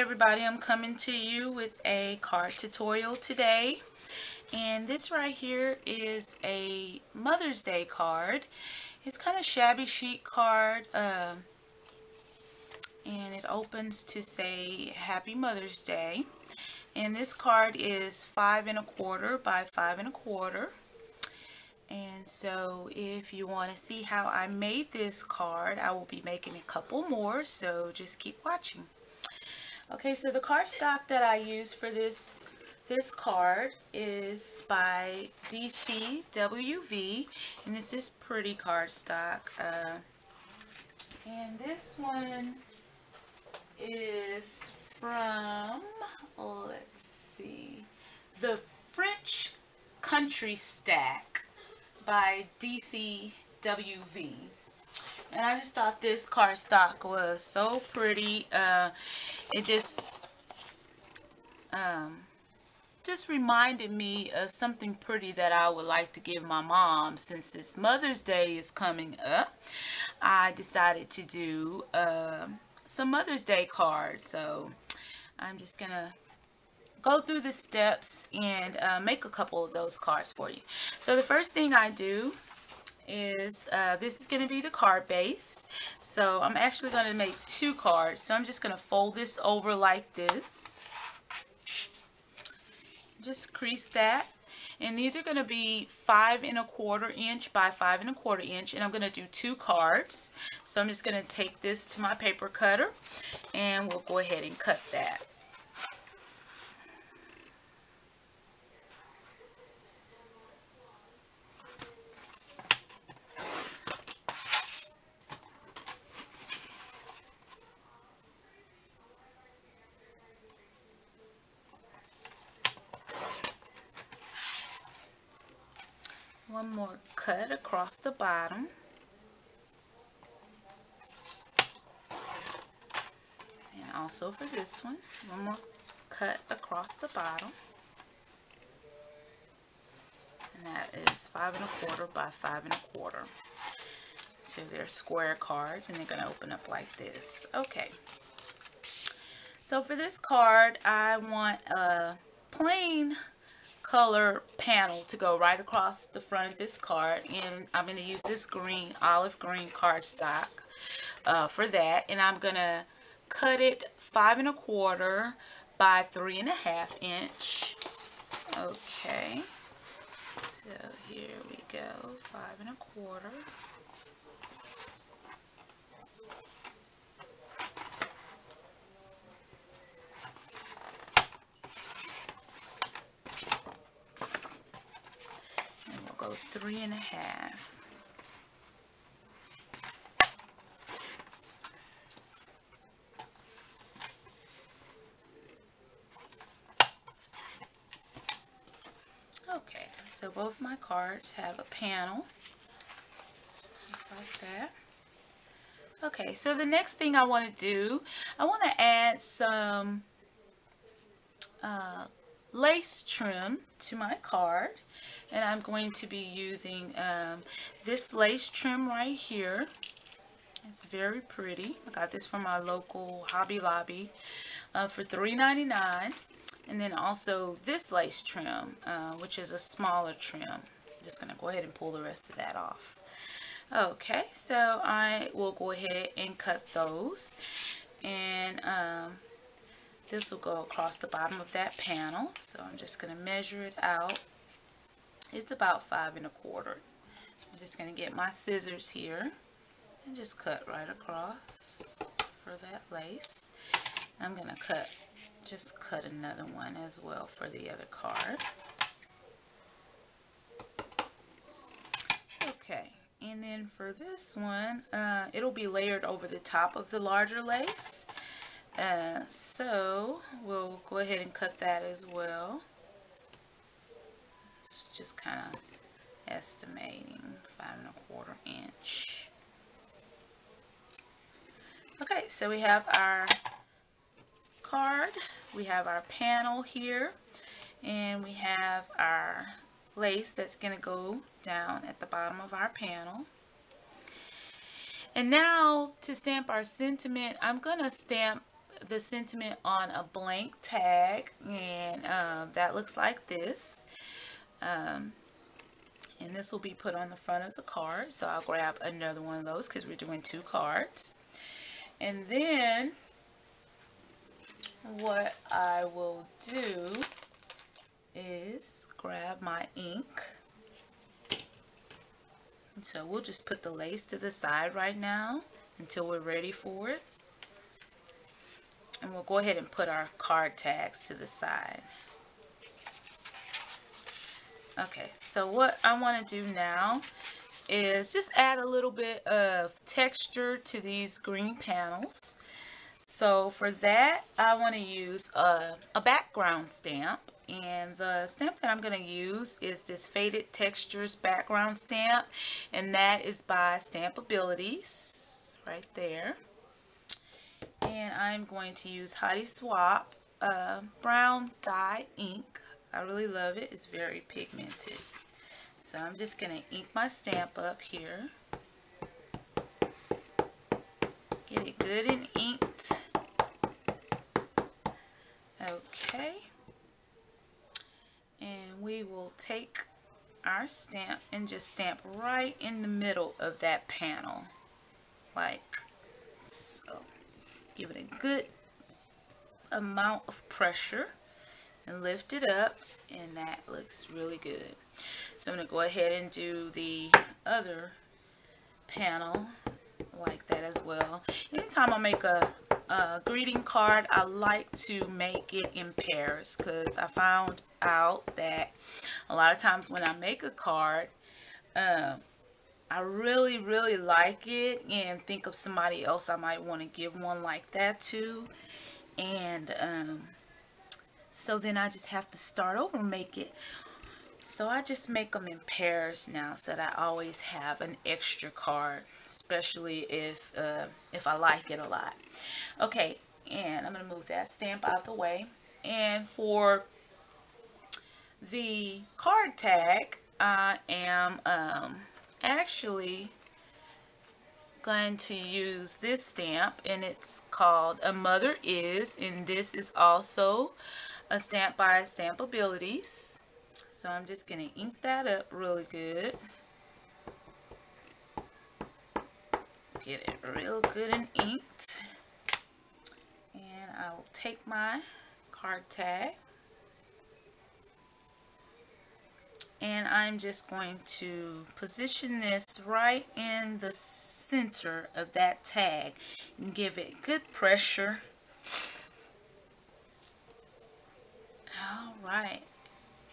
everybody, I'm coming to you with a card tutorial today, and this right here is a Mother's Day card. It's kind of shabby chic card, and it opens to say Happy Mother's Day, and this card is 5 1/4 by 5 1/4. And so if you want to see how I made this card, I will be making a couple more, so just keep watching. Okay, so the cardstock that I use for this card is by DCWV, and this is pretty cardstock. And this one is from, let's see, the French Country Stack by DCWV. And I just thought this cardstock was so pretty. It just reminded me of something pretty that I would like to give my mom. Since this Mother's Day is coming up, I decided to do some Mother's Day cards. So I'm just gonna go through the steps and make a couple of those cards for you. So the first thing I do is this is going to be the card base. So I'm actually going to make 2 cards. So I'm just going to fold this over like this. Just crease that. And these are going to be 5 1/4 inch by 5 1/4 inch. And I'm going to do 2 cards. So I'm just going to take this to my paper cutter and we'll go ahead and cut that. One more cut across the bottom. And also for this one more cut across the bottom. And that is 5 1/4 by 5 1/4. So they're square cards and they're going to open up like this. Okay. So for this card, I want a plain color panel to go right across the front of this card, and I'm going to use this olive green cardstock for that, and I'm going to cut it 5 1/4 by 3 1/2 inch. Okay, so here we go, 5 1/4. Go 3 1/2. Okay, so both my cards have a panel, just like that. Okay, so the next thing I want to do, I want to add some lace trim to my card, and I'm going to be using this lace trim right here. It's very pretty. I got this from my local Hobby Lobby for $3.99, and then also this lace trim, which is a smaller trim. I'm just going to go ahead and pull the rest of that off. Okay, so I will go ahead and cut those, and this will go across the bottom of that panel. So I'm just going to measure it out. It's about 5 1/4. I'm just going to get my scissors here and just cut right across for that lace. I'm going to just cut another one as well for the other card. Okay, and then for this one, it'll be layered over the top of the larger lace. So we'll go ahead and cut that as well. Just kind of estimating 5 1/4 inch. Okay, so we have our card, we have our panel here, and we have our lace that's going to go down at the bottom of our panel. And now to stamp our sentiment, I'm going to stamp the sentiment on a blank tag, and that looks like this. And this will be put on the front of the card. So I'll grab another one of those because we're doing 2 cards. And then what I will do is grab my ink. And so we'll just put the lace to the side right now until we're ready for it. And we'll go ahead and put our card tags to the side. Okay, so what I want to do now is just add a little bit of texture to these green panels. So for that, I want to use a background stamp. And the stamp that I'm going to use is this Faded Textures background stamp. And that is by Stampabilities, right there. And I'm going to use Hottie Swap brown dye ink. I really love it. It's very pigmented. So I'm just going to ink my stamp up here. Get it good and inked. Okay. And we will take our stamp and just stamp right in the middle of that panel. Like so. Give it a good amount of pressure and lift it up, and that looks really good. So I'm going to go ahead and do the other panel like that as well. Anytime I make a greeting card, I like to make it in pairs, because I found out that a lot of times when I make a card, I really like it and think of somebody else I might want to give one like that to, and so then I just have to start over and make it. So I just make them in pairs now, so that I always have an extra card, especially if I like it a lot. Okay, and I'm going to move that stamp out of the way. And for the card tag, I am actually going to use this stamp, and it's called A Mother Is, and this is also a stamp by Stampabilities. So I'm just going to ink that up really good. Get it real good and inked. And I will take my card tag, and I'm just going to position this right in the center of that tag and give it good pressure. Alright,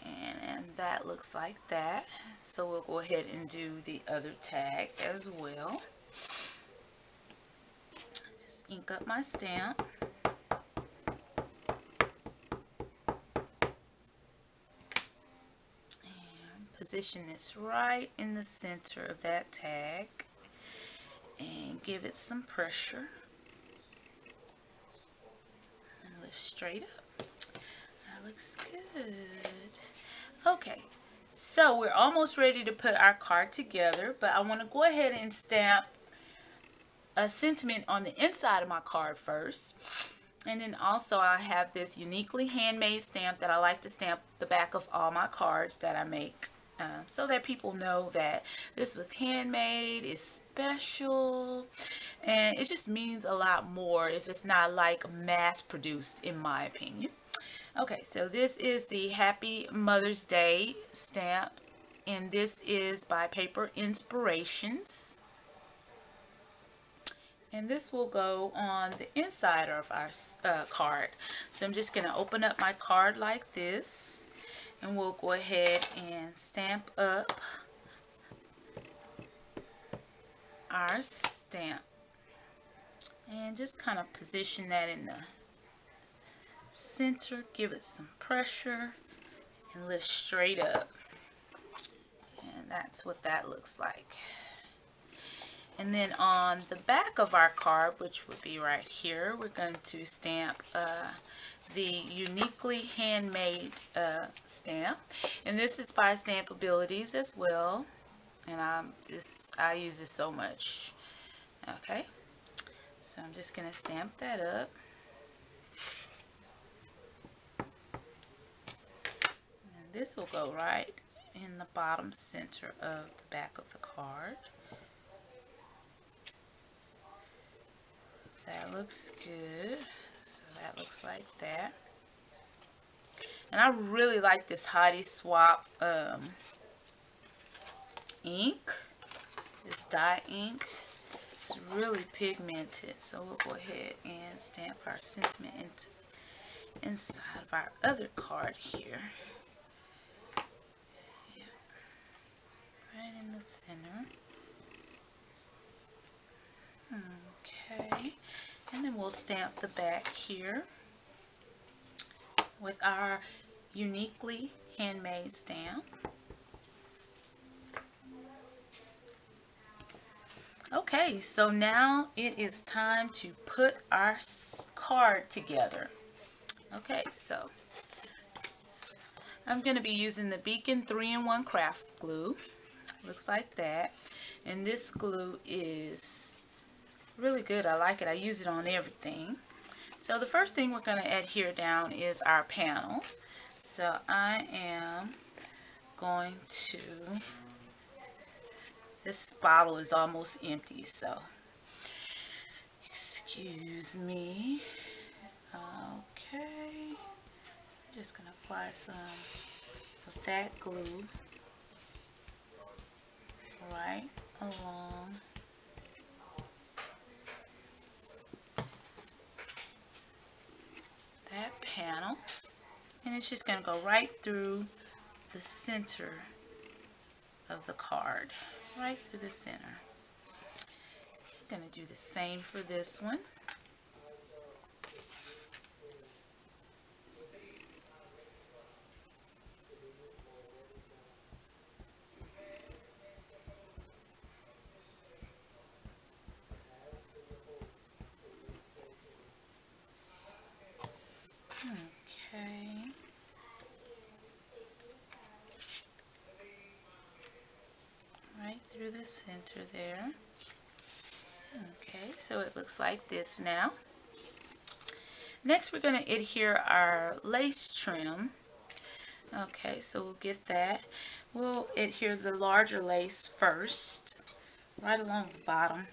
and that looks like that. So we'll go ahead and do the other tag as well. Just ink up my stamp. Position this right in the center of that tag and give it some pressure and lift straight up. That looks good. Okay, so we're almost ready to put our card together, but I want to go ahead and stamp a sentiment on the inside of my card first. And then also I have this uniquely handmade stamp that I like to stamp the back of all my cards that I make. So that people know that this was handmade, it's special, and it just means a lot more if it's not like mass produced, in my opinion. Okay, so this is the Happy Mother's Day stamp, and this is by Paper Inspirations. And this will go on the inside of our card. So I'm just going to open up my card like this. And we'll go ahead and stamp up our stamp. And just kind of position that in the center. Give it some pressure. And lift straight up. And that's what that looks like. And then on the back of our card, which would be right here, we're going to stamp the uniquely handmade stamp, and this is by Stampabilities as well, and I use this so much. Okay, so I'm just going to stamp that up. This will go right in the bottom center of the back of the card. That looks good. So that looks like that. And I really like this Hottie Swap ink. This dye ink. It's really pigmented. So we'll go ahead and stamp our sentiment inside of our other card here. Yeah. Right in the center. Okay. And then we'll stamp the back here with our uniquely handmade stamp. Okay, so now it is time to put our card together. Okay, so I'm going to be using the Beacon 3-in-1 craft glue. Looks like that. And this glue is really good. I like it. I use it on everything. So the first thing we're going to adhere down is our panel. So I am going to, this bottle is almost empty, so excuse me. Okay, I'm just going to apply some of that glue right along that panel, and it's just going to go right through the center of the card, right through the center. I'm going to do the same for this one. Okay. Right through the center there. Okay, so it looks like this now. Next we're going to adhere our lace trim. Okay, so we'll get that. We'll adhere the larger lace first, right along the bottom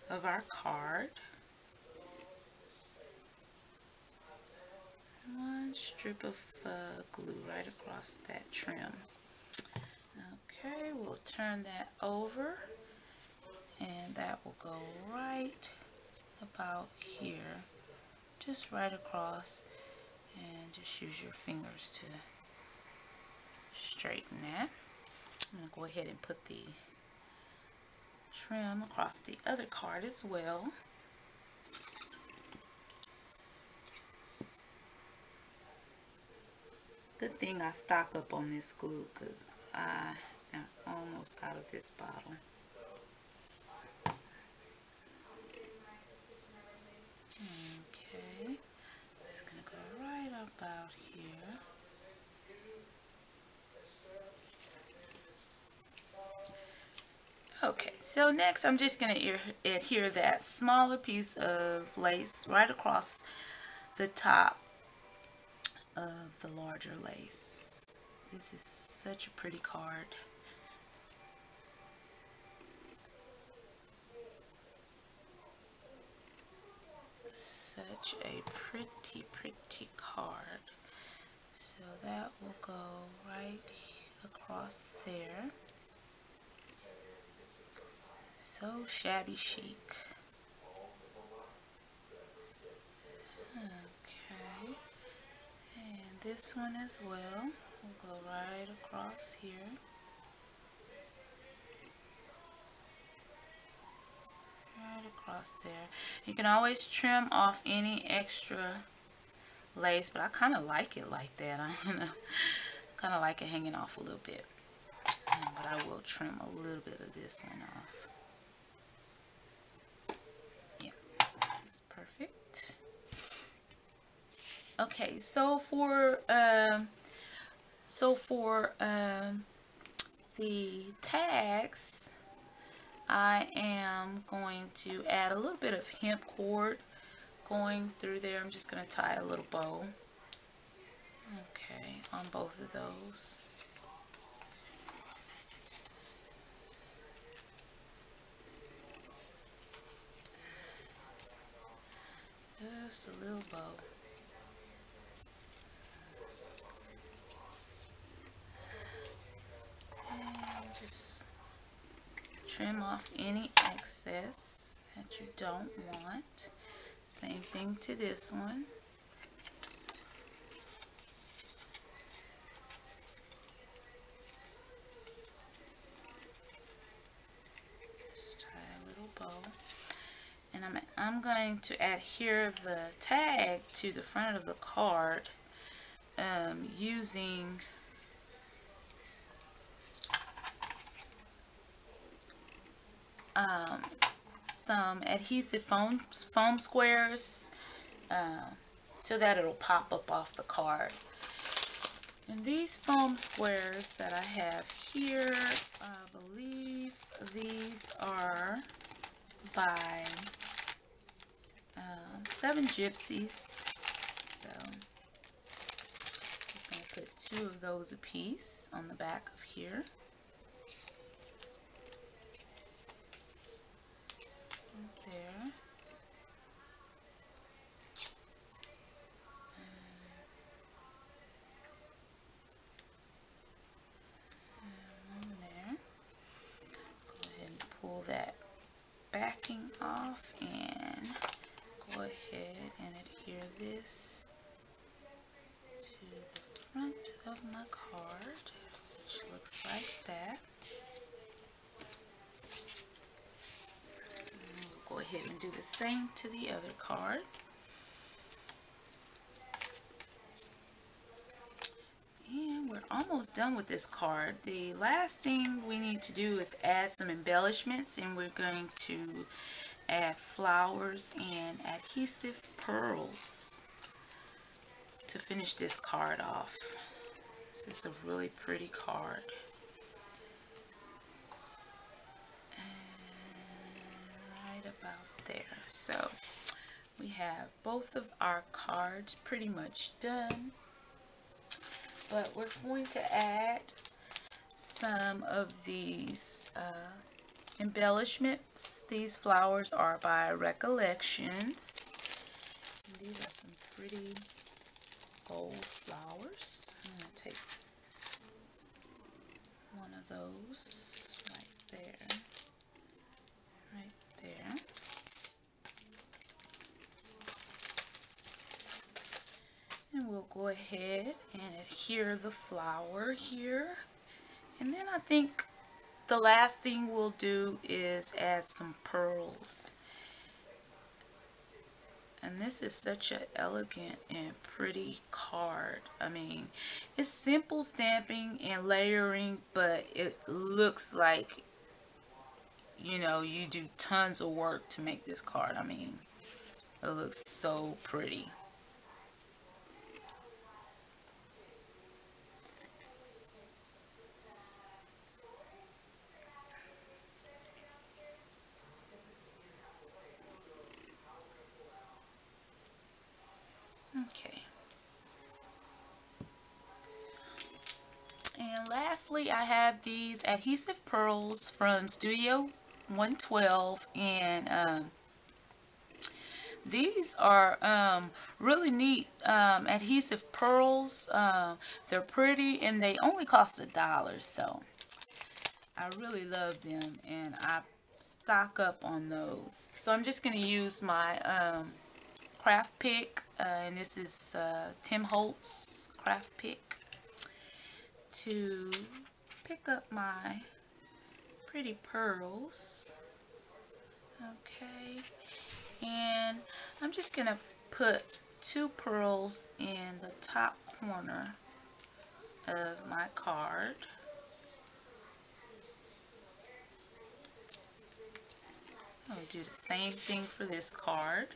of our card. One strip of glue right across that trim. Okay, we'll turn that over, and that will go right about here, just right across, and just use your fingers to straighten that. I'm going to go ahead and put the trim across the other card as well. Good thing I stock up on this glue because I am almost out of this bottle. Okay, it's going to go right about here. Okay, so next I'm just going to adhere that smaller piece of lace right across the top of the larger lace. This is such a pretty card. Such a pretty card. So that will go right across there. So shabby chic. Okay. And this one as well will go right across here. Right across there. You can always trim off any extra lace, but I kind of like it like that. I don't know. Kind of like it hanging off a little bit. But I will trim a little bit of this one off. Yeah, that's perfect. Okay, so for the tags, I am going to add a little bit of hemp cord going through there. I'm just going to tie a little bow. Okay. Okay, on both of those. Just a little bow. And just trim off any excess that you don't want. Same thing to this one. Just tie a little bow. And I'm going to adhere the tag to the front of the card using some adhesive foam squares so that it'll pop up off the card. And these foam squares that I have here, I believe these are by 7 Gypsies. So I'm just going to put 2 of those a piece on the back of here. There. And one there. Go ahead and pull that backing off and go ahead and adhere this to the front of my card, which looks like that. And we'll go ahead and do the same to the other card. And we're almost done with this card. The last thing we need to do is add some embellishments, and we're going to add flowers and adhesive pearls to finish this card off. This is a really pretty card. And right about there. So we have both of our cards pretty much done. But we're going to add some of these embellishments. These flowers are by Recollections. And these are some pretty gold flowers. I'm going to take one of those right there. Right there. And we'll go ahead and adhere the flower here. And then I think the last thing we'll do is add some pearls. And this is such an elegant and pretty card. I mean, it's simple stamping and layering, but it looks like, you know, you do tons of work to make this card. I mean, it looks so pretty. Okay. And lastly, I have these adhesive pearls from Studio 112, and these are really neat adhesive pearls. They're pretty, and they only cost $1, so I really love them, and I stock up on those. So I'm just going to use my craft pick, and this is Tim Holtz craft pick, to pick up my pretty pearls. Okay, and I'm just gonna put 2 pearls in the top corner of my card. I'll do the same thing for this card.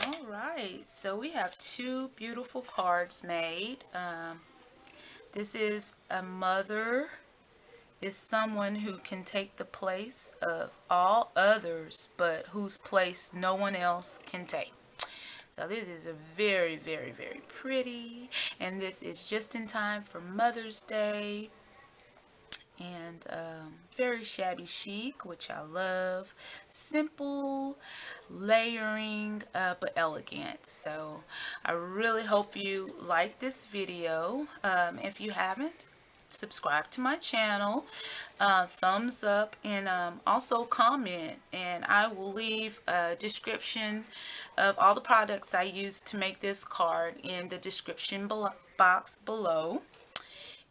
Alright, so we have 2 beautiful cards made. This is a mother. is someone who can take the place of all others, but whose place no one else can take. So this is a very, very, very pretty, and this is just in time for Mother's Day. And very shabby chic, which I love. Simple layering, but elegant. So I really hope you like this video. If you haven't, subscribe to my channel, thumbs up, and also comment, and I will leave a description of all the products I used to make this card in the description box below.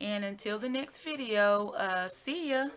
And until the next video, see ya.